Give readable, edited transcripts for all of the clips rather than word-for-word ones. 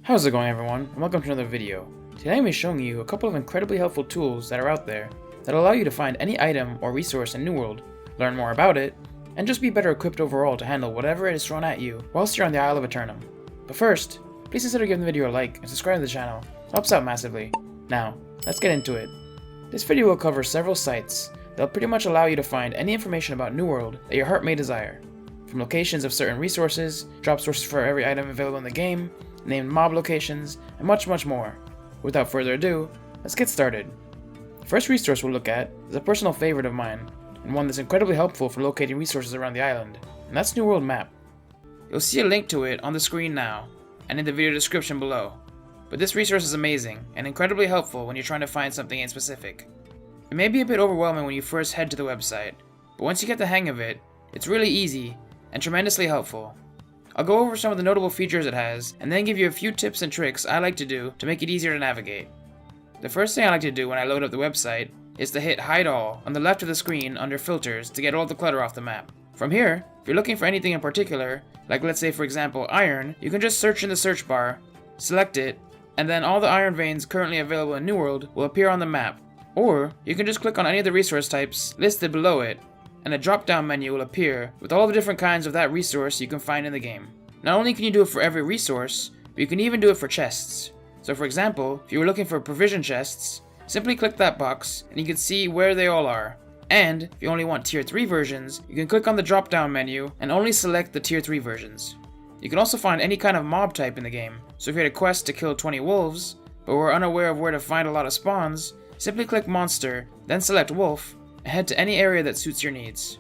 How's it going, everyone, and welcome to another video. Today I'm going to be showing you a couple of incredibly helpful tools that are out there that allow you to find any item or resource in New World, learn more about it, and just be better equipped overall to handle whatever it is thrown at you whilst you're on the Isle of Aeternum. But first, please consider giving the video a like and subscribe to the channel. It helps out massively. Now, let's get into it. This video will cover several sites that will pretty much allow you to find any information about New World that your heart may desire. From locations of certain resources, drop sources for every item available in the game, named mob locations, and much more. Without further ado, let's get started. The first resource we'll look at is a personal favorite of mine, and one that's incredibly helpful for locating resources around the island, and that's New World Map. You'll see a link to it on the screen now, and in the video description below. But this resource is amazing, and incredibly helpful when you're trying to find something in specific. It may be a bit overwhelming when you first head to the website, but once you get the hang of it, it's really easy, and tremendously helpful. I'll go over some of the notable features it has, and then give you a few tips and tricks I like to do to make it easier to navigate. The first thing I like to do when I load up the website is to hit Hide All on the left of the screen under Filters to get all the clutter off the map. From here, if you're looking for anything in particular, like let's say for example iron, you can just search in the search bar, select it, and then all the iron veins currently available in New World will appear on the map. Or, you can just click on any of the resource types listed below it, and a drop-down menu will appear with all the different kinds of that resource you can find in the game. Not only can you do it for every resource, but you can even do it for chests. So for example, if you were looking for provision chests, simply click that box and you can see where they all are. And if you only want tier 3 versions, you can click on the drop-down menu and only select the tier 3 versions. You can also find any kind of mob type in the game, so if you had a quest to kill 20 wolves, but were unaware of where to find a lot of spawns, simply click monster, then select wolf, and head to any area that suits your needs.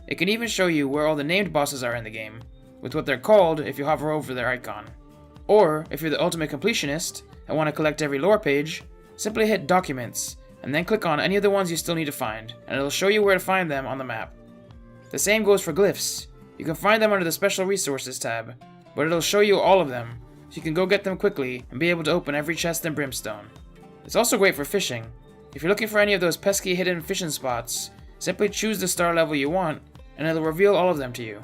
It can even show you where all the named bosses are in the game, with what they're called if you hover over their icon. Or, if you're the ultimate completionist and want to collect every lore page, simply hit Documents, and then click on any of the ones you still need to find, and it'll show you where to find them on the map. The same goes for glyphs. You can find them under the Special Resources tab, but it'll show you all of them, so you can go get them quickly and be able to open every chest in Brimstone. It's also great for fishing. If you're looking for any of those pesky hidden fishing spots, simply choose the star level you want, and it'll reveal all of them to you.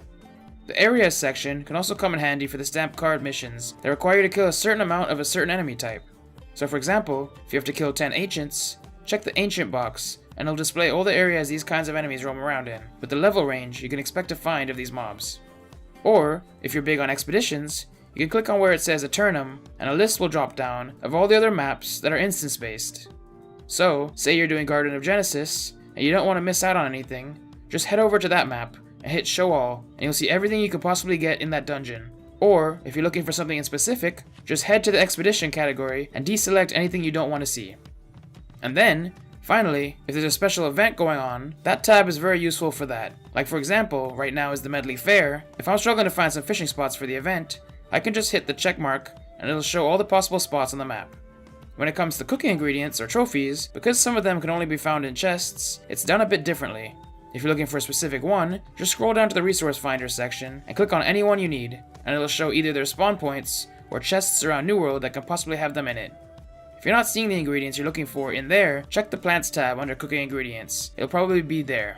The Areas section can also come in handy for the stamp card missions that require you to kill a certain amount of a certain enemy type. So for example, if you have to kill 10 Ancients, check the Ancient box, and it'll display all the areas these kinds of enemies roam around in, with the level range you can expect to find of these mobs. Or, if you're big on expeditions, you can click on where it says Aeternum, and a list will drop down of all the other maps that are instance-based. So, say you're doing Garden of Genesis, and you don't want to miss out on anything, just head over to that map, and hit Show All, and you'll see everything you could possibly get in that dungeon. Or, if you're looking for something in specific, just head to the Expedition category, and deselect anything you don't want to see. And then, finally, if there's a special event going on, that tab is very useful for that. Like for example, right now is the Medley Fair. If I'm struggling to find some fishing spots for the event, I can just hit the check mark, and it'll show all the possible spots on the map. When it comes to cooking ingredients or trophies, because some of them can only be found in chests, it's done a bit differently. If you're looking for a specific one, just scroll down to the Resource Finder section and click on any one you need, and it'll show either their spawn points or chests around New World that can possibly have them in it. If you're not seeing the ingredients you're looking for in there, check the Plants tab under Cooking Ingredients. It'll probably be there.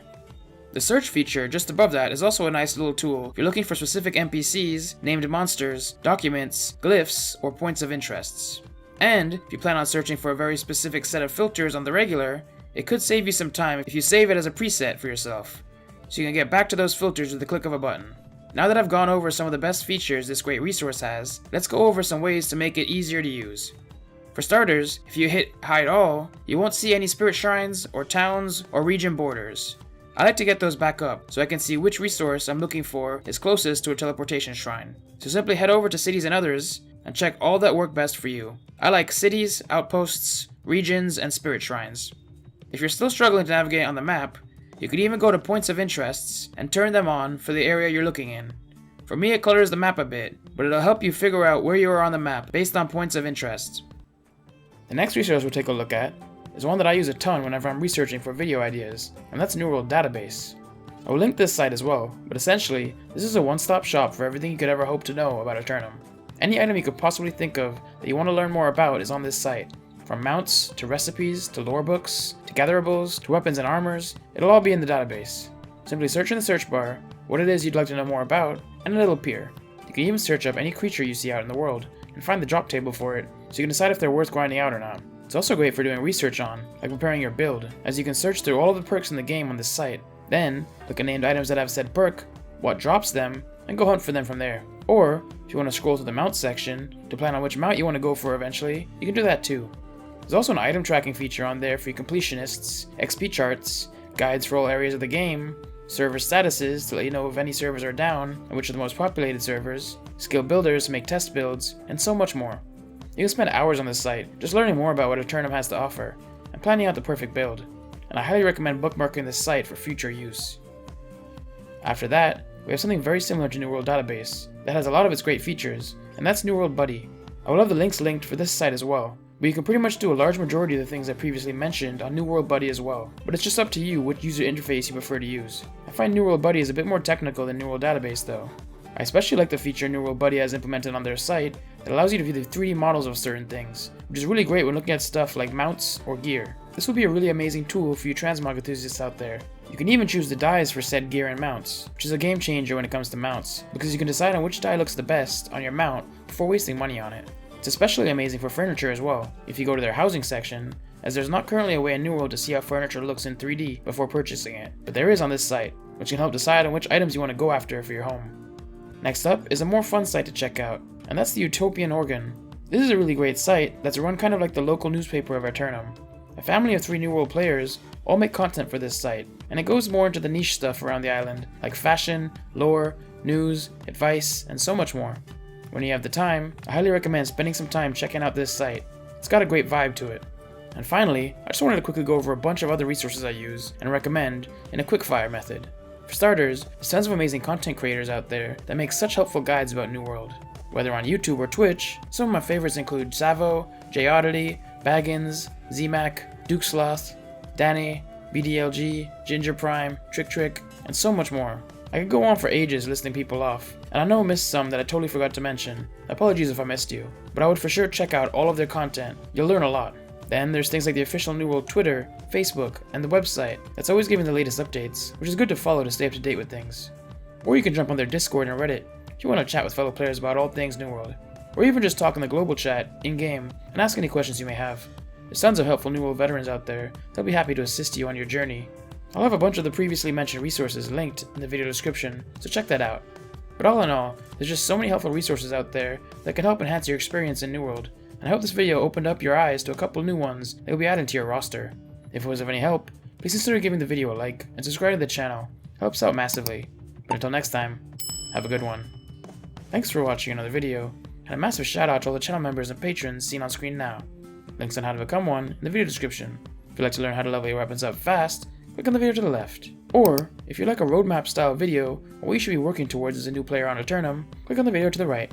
The search feature just above that is also a nice little tool if you're looking for specific NPCs, named monsters, documents, glyphs, or points of interests. And, if you plan on searching for a very specific set of filters on the regular, it could save you some time if you save it as a preset for yourself, so you can get back to those filters with the click of a button. Now that I've gone over some of the best features this great resource has, let's go over some ways to make it easier to use. For starters, if you hit Hide All, you won't see any spirit shrines, or towns, or region borders. I like to get those back up, so I can see which resource I'm looking for is closest to a teleportation shrine. So simply head over to Cities and Others, and check all that work best for you. I like cities, outposts, regions, and spirit shrines. If you're still struggling to navigate on the map, you could even go to Points of Interests and turn them on for the area you're looking in. For me it clutters the map a bit, but it'll help you figure out where you are on the map based on points of interest. The next resource we'll take a look at is one that I use a ton whenever I'm researching for video ideas, and that's New World Database. I will link this site as well, but essentially, this is a one-stop shop for everything you could ever hope to know about Aeternum. Any item you could possibly think of that you want to learn more about is on this site. From mounts, to recipes, to lore books, to gatherables, to weapons and armors, it'll all be in the database. Simply search in the search bar what it is you'd like to know more about, and it'll appear. You can even search up any creature you see out in the world, and find the drop table for it, so you can decide if they're worth grinding out or not. It's also great for doing research on, like preparing your build, as you can search through all of the perks in the game on this site. Then, look at named items that have said perk, what drops them, and go hunt for them from there. Or, if you want to scroll to the mount section to plan on which mount you want to go for eventually, you can do that too. There's also an item tracking feature on there for you completionists, XP charts, guides for all areas of the game, server statuses to let you know if any servers are down and which are the most populated servers, skill builders to make test builds, and so much more. You can spend hours on this site just learning more about what Aeternum has to offer and planning out the perfect build, and I highly recommend bookmarking this site for future use. After that, we have something very similar to New World Database that has a lot of its great features, and that's New World Buddy. I will have the links linked for this site as well, but you can pretty much do a large majority of the things I previously mentioned on New World Buddy as well, but it's just up to you which user interface you prefer to use. I find New World Buddy is a bit more technical than New World Database though. I especially like the feature New World Buddy has implemented on their site that allows you to view the 3D models of certain things, which is really great when looking at stuff like mounts or gear. This will be a really amazing tool for you transmog enthusiasts out there. You can even choose the dyes for said gear and mounts, which is a game changer when it comes to mounts, because you can decide on which dye looks the best on your mount before wasting money on it. It's especially amazing for furniture as well, if you go to their housing section, as there's not currently a way in New World to see how furniture looks in 3D before purchasing it, but there is on this site, which can help decide on which items you want to go after for your home. Next up is a more fun site to check out, and that's the Utopian Organ. This is a really great site that's run kind of like the local newspaper of Aeternum. A family of 3 New World players all make content for this site, and it goes more into the niche stuff around the island, like fashion, lore, news, advice, and so much more. When you have the time, I highly recommend spending some time checking out this site. It's got a great vibe to it. And finally, I just wanted to quickly go over a bunch of other resources I use and recommend in a quickfire method. For starters, there's tons of amazing content creators out there that make such helpful guides about New World. Whether on YouTube or Twitch, some of my favorites include Savo, J-Oddity, Baggins, ZMac, Duke Sloth, Danny, BDLG, Ginger Prime, Trick, and so much more. I could go on for ages listing people off, and I know I missed some that I totally forgot to mention. Apologies if I missed you, but I would for sure check out all of their content. You'll learn a lot. Then there's things like the official New World Twitter, Facebook, and the website that's always giving the latest updates, which is good to follow to stay up to date with things. Or you can jump on their Discord and Reddit if you want to chat with fellow players about all things New World. Or even just talk in the global chat, in-game, and ask any questions you may have. There's tons of helpful New World veterans out there that'll be happy to assist you on your journey. I'll have a bunch of the previously mentioned resources linked in the video description, so check that out. But all in all, there's just so many helpful resources out there that can help enhance your experience in New World, and I hope this video opened up your eyes to a couple new ones that you'll be adding to your roster. If it was of any help, please consider giving the video a like and subscribing to the channel. It helps out massively. But until next time, have a good one. Thanks for watching another video, and a massive shout out to all the channel members and patrons seen on screen now. Links on how to become one in the video description. If you'd like to learn how to level your weapons up fast, click on the video to the left. Or, if you like a roadmap style video on what you should be working towards as a new player on Aeternum, click on the video to the right.